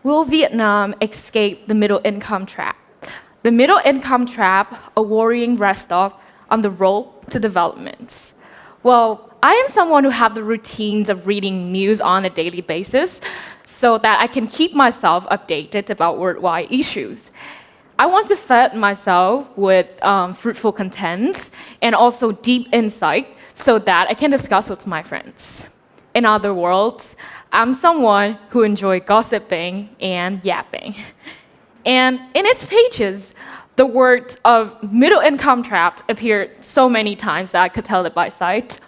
Will Vietnam escape the middle income trap? The middle income trap, a worrying rest stop on the road to development. Well, I am someone who have the routines of reading news on a daily basis so that I can keep myself updated about worldwide issues. I want to feed myself with fruitful contents and also deep insight so that I can discuss with my friends. In other words, I'm someone who enjoys gossiping and yapping. And in its pages, the words of middle income trap appeared so many times that I could tell it by sight.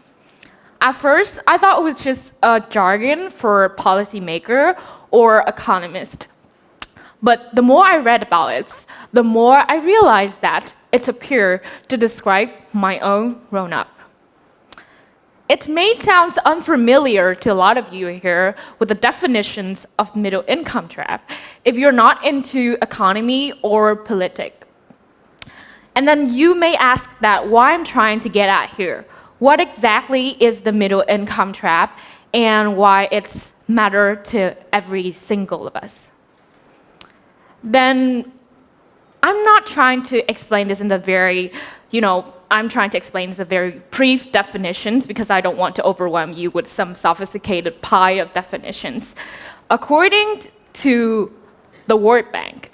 At first, I thought it was just a jargon for policymaker or economist. But the more I read about it, the more I realized that it appeared to describe my own grown-up. It may sound unfamiliar to a lot of you here with the definitions of middle income trap if you're not into economy or politics. And then you may ask that why I'm trying to get at here. What exactly is the middle income trap and why it's matter to every single of us? Then I'm not trying to explain this in the very, I'm trying to explain this in very brief definitions because I don't want to overwhelm you with some sophisticated pie of definitions. According to the World Bank,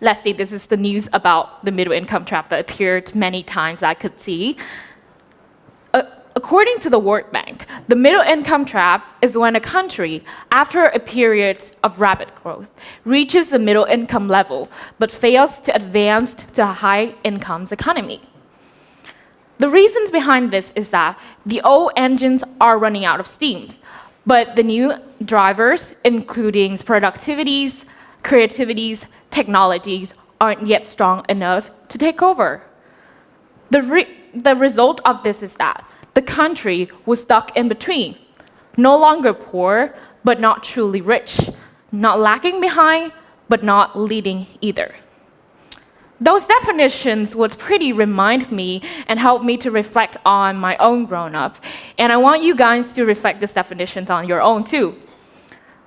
let's see, this is the news about the middle income trap that appeared many times I could see. According to the World Bank, the middle income trap is when a country, after a period of rapid growth, reaches the middle income level but fails to advance to a high incomes economy. The reasons behind this is that the old engines are running out of steam, but the new drivers, including productivities, creativities, technologies, aren't yet strong enough to take over. The result of this is that the country was stuck in between, no longer poor, but not truly rich, not lagging behind, but not leading either. Those definitions would pretty remind me and help me to reflect on my own grown-up, and I want you guys to reflect these definitions on your own too.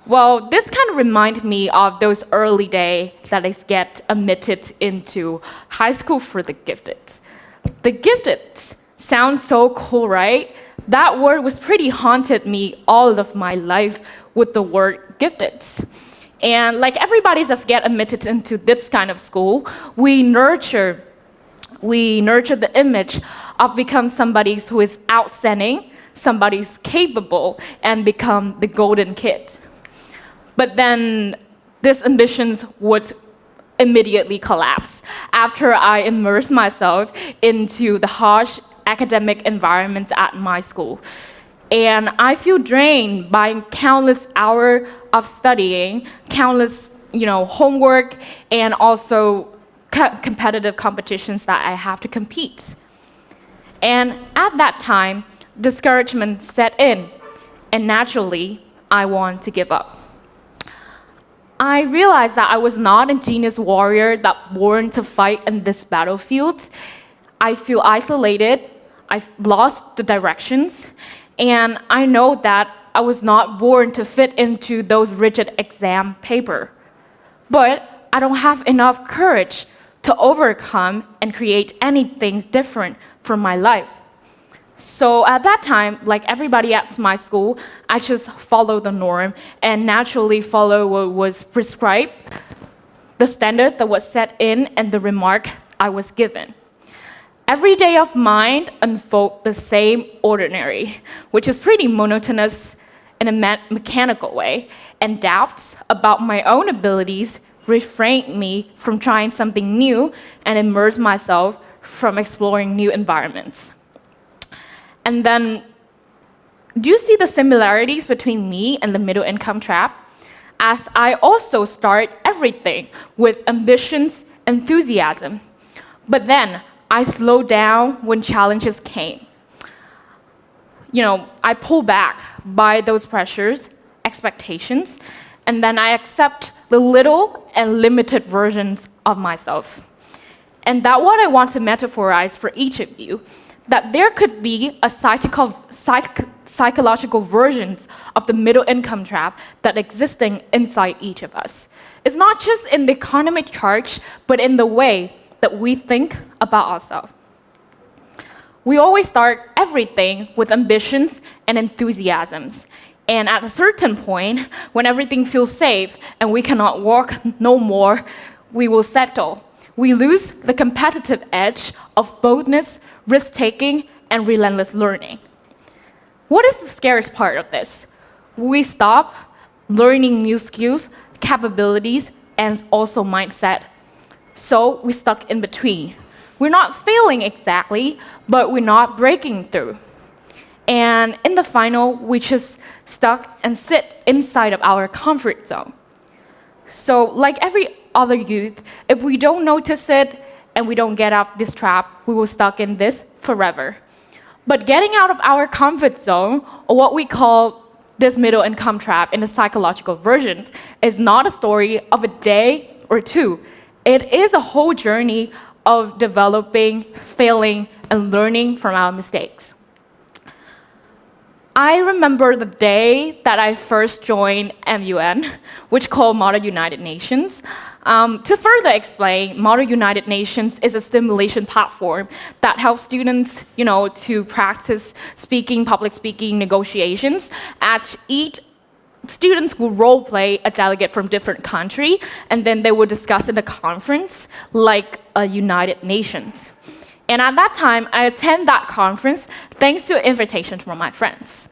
Well, this kind of reminds me of those early days that I get admitted into high school for the gifted. The gifted sounds so cool, right? That word was pretty haunted me all of my life with the word gifted. And like everybody that's get admitted into this kind of school, we nurture the image of become somebody who is outstanding, somebody who's capable, and become the golden kid. But then these ambitions would immediately collapse after I immersed myself into the harsh academic environment at my school. And I feel drained by countless hours of studying, countless homework, and also competitive competitions that I have to compete. And at that time, discouragement set in, and naturally, I want to give up. I realized that I was not a genius warrior that born to fight in this battlefield. I feel isolated, I've lost the directions, and I know that I was not born to fit into those rigid exam paper. But I don't have enough courage to overcome and create anything different from my life. So at that time, like everybody at my school, I just followed the norm and naturally follow what was prescribed, the standard that was set in, and the remark I was given. Every day of mine unfold the same ordinary, which is pretty monotonous in a mechanical way, and doubts about my own abilities refrained me from trying something new and immerse myself from exploring new environments. And then, do you see the similarities between me and the middle income trap? As I also start everything with ambitions, enthusiasm, but then I slow down when challenges came. I pull back by those pressures, expectations, and then I accept the little and limited versions of myself. And that's what I want to metaphorize for each of you. that there could be a psychological versions of the middle income trap that existing inside each of us. It's not just in the economic charge, but in the way that we think about ourselves. We always start everything with ambitions and enthusiasms. And at a certain point, when everything feels safe and we cannot walk no more, we will settle. We lose the competitive edge of boldness, risk-taking, and relentless learning. What is the scariest part of this? We stop learning new skills, capabilities, and also mindset. So we're stuck in between. We're not failing exactly, but we're not breaking through. And in the final, we just stuck and sit inside of our comfort zone. So like every other youth, if we don't notice it and we don't get out this trap, we will stuck in this forever. But getting out of our comfort zone, or what we call this middle income trap in the psychological version, is not a story of a day or two. It is a whole journey of developing, failing, and learning from our mistakes. I remember the day that I first joined MUN, which called Model United Nations. To further explain, Model United Nations is a stimulation platform that helps students, to practice speaking, public speaking, negotiations. At each students will role play a delegate from different country, and then they will discuss in the conference like a United Nations. And at that time, I attend that conference thanks to an invitation from my friends.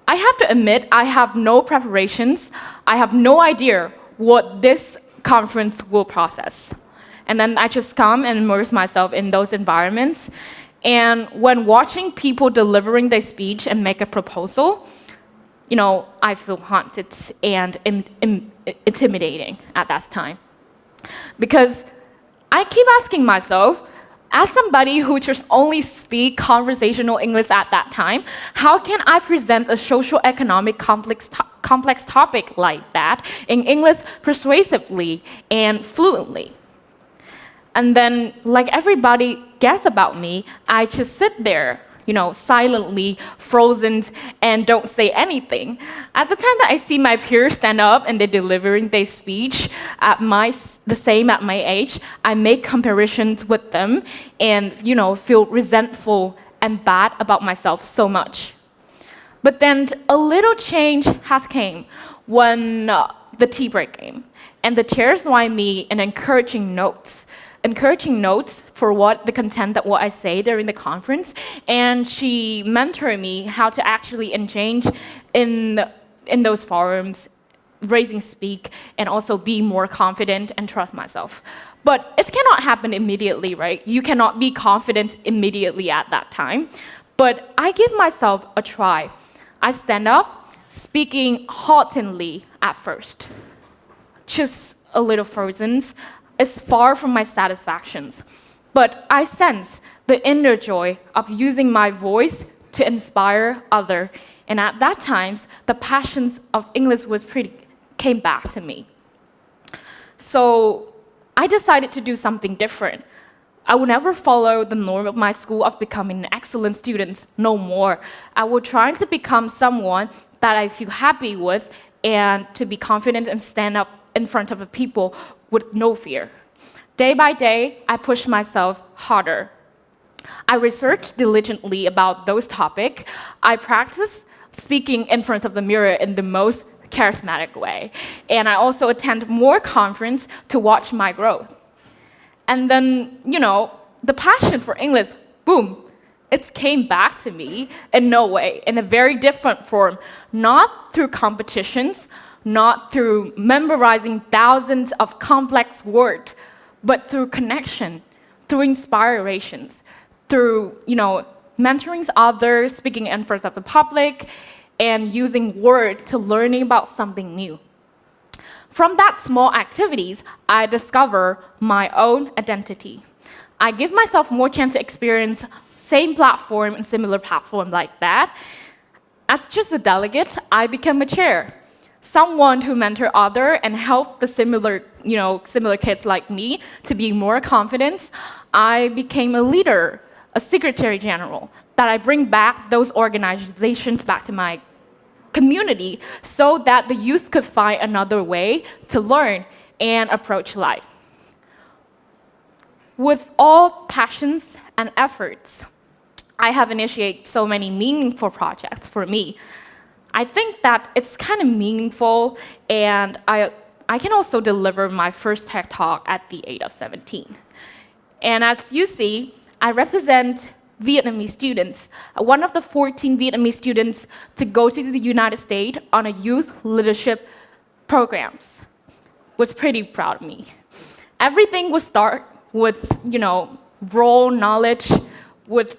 I have to admit, I have no preparations. I have no idea what this conference will process. And then I just come and immerse myself in those environments. And when watching people delivering their speech and make a proposal, I feel haunted and intimidating at that time. Because I keep asking myself, as somebody who just only speak conversational English at that time, how can I present a socio-economic complex topic like that in English persuasively and fluently? And then, like everybody guess about me, I just sit there, silently frozen and don't say anything. At the time that I see my peers stand up and they're delivering their speech the same at my age, I make comparisons with them and, feel resentful and bad about myself so much. But then a little change has came when the tea break came. And the chairs line me and encouraging notes for what I say during the conference, and she mentored me how to actually engage in those forums, raising speak, and also be more confident and trust myself. But it cannot happen immediately, right? You cannot be confident immediately at that time. But I give myself a try. I stand up, speaking haltingly at first, just a little frozen. It's far from my satisfactions, but I sense the inner joy of using my voice to inspire others. And at that time, the passions of English came back to me. So I decided to do something different. I will never follow the norm of my school of becoming an excellent student, no more. I will try to become someone that I feel happy with and to be confident and stand up in front of the people with no fear. Day by day, I push myself harder. I researched diligently about those topics. I practice speaking in front of the mirror in the most charismatic way. And I also attend more conferences to watch my growth. And then, the passion for English, boom, it came back to me in a very different form, not through competitions, not through memorizing thousands of complex words, but through connection, through inspirations, through, mentoring others, speaking in front of the public, and using words to learning about something new. From that small activities, I discover my own identity. I give myself more chance to experience same platform and similar platform like that. As just a delegate, I become a chair. Someone who mentor others and help the similar kids like me to be more confident. I became a leader, a secretary general, that I bring back those organizations back to my community so that the youth could find another way to learn and approach life. With all passions and efforts, I have initiated so many meaningful projects for me. I think that it's kind of meaningful, and I can also deliver my first TED Talk at the age of 17. And as you see, I represent Vietnamese students, one of the 14 Vietnamese students to go to the United States on a youth leadership programs. Was pretty proud of me. Everything would start with, raw knowledge, with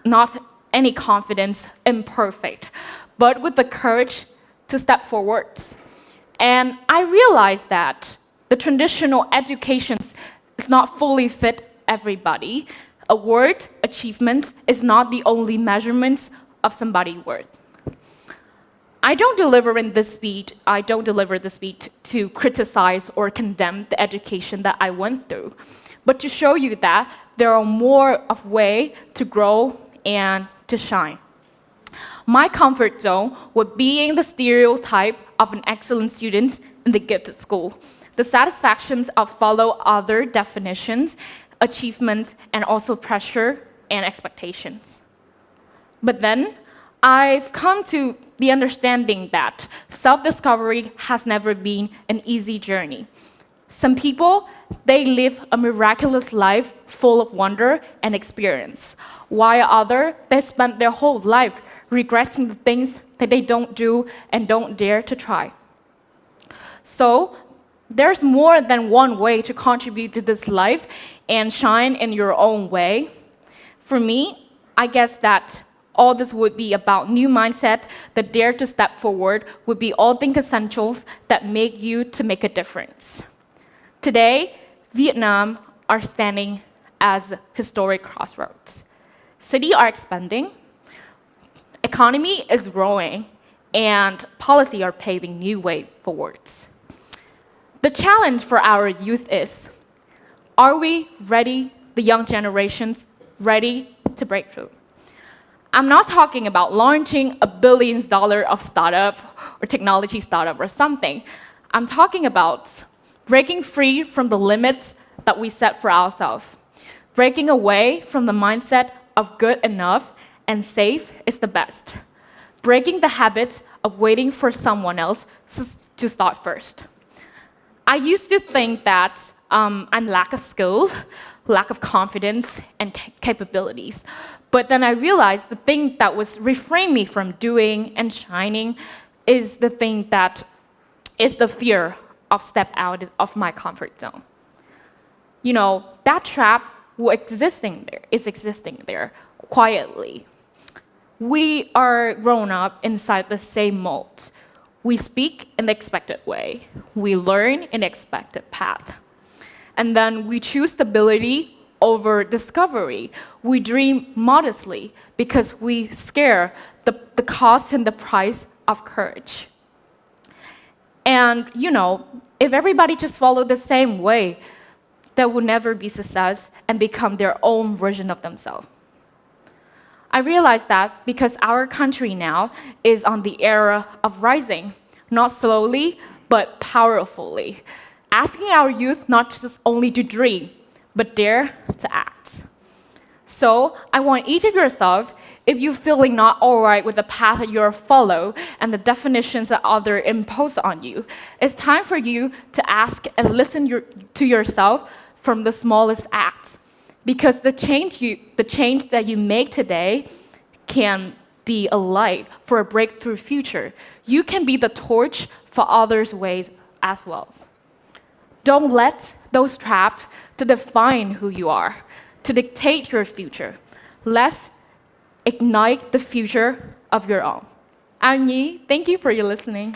not any confidence, imperfect, but with the courage to step forwards. And I realized that the traditional education is not fully fit everybody. Award, achievements is not the only measurements of somebody's worth. I don't deliver this speech to criticize or condemn the education that I went through, but to show you that there are more of way to grow and to shine. My comfort zone would being the stereotype of an excellent student in the gifted school. The satisfactions of follow other definitions, achievements, and also pressure and expectations. But then, I've come to the understanding that self-discovery has never been an easy journey. Some people, they live a miraculous life full of wonder and experience, while others, they spend their whole life regretting the things that they don't do and don't dare to try. So, there's more than one way to contribute to this life and shine in your own way. For me, I guess that all this would be about new mindset that dare to step forward would be all things essentials that make you to make a difference. Today, Vietnam are standing as historic crossroads. Cities are expanding, economy is growing, and policy are paving new way forwards. The challenge for our youth is, are we ready, the young generations, ready to break through? I'm not talking about launching $1 billion of startup or technology startup or something. I'm talking about breaking free from the limits that we set for ourselves, breaking away from the mindset of good enough and safe is the best, breaking the habit of waiting for someone else to start first. I used to think that I'm lack of skills, lack of confidence, and capabilities. But then I realized the thing that was refraining me from doing and shining is the thing that is the fear of step out of my comfort zone. That trap is existing there quietly. We are grown up inside the same mold. We speak in the expected way. We learn in the expected path. And then we choose stability over discovery. We dream modestly because we scare the cost and the price of courage. And, if everybody just followed the same way, there will never be success and become their own version of themselves. I realize that because our country now is on the era of rising, not slowly, but powerfully, asking our youth not just only to dream, but dare to act. So I want each of yourself, if you're feeling not all right with the path that you're follow and the definitions that others impose on you, it's time for you to ask and listen to yourself from the smallest acts. Because the change that you make today can be a light for a breakthrough future. You can be the torch for others' ways as well. Don't let those trapped to define who you are, to dictate your future. Let's ignite the future of your own. I'm Nhi. Thank you for your listening.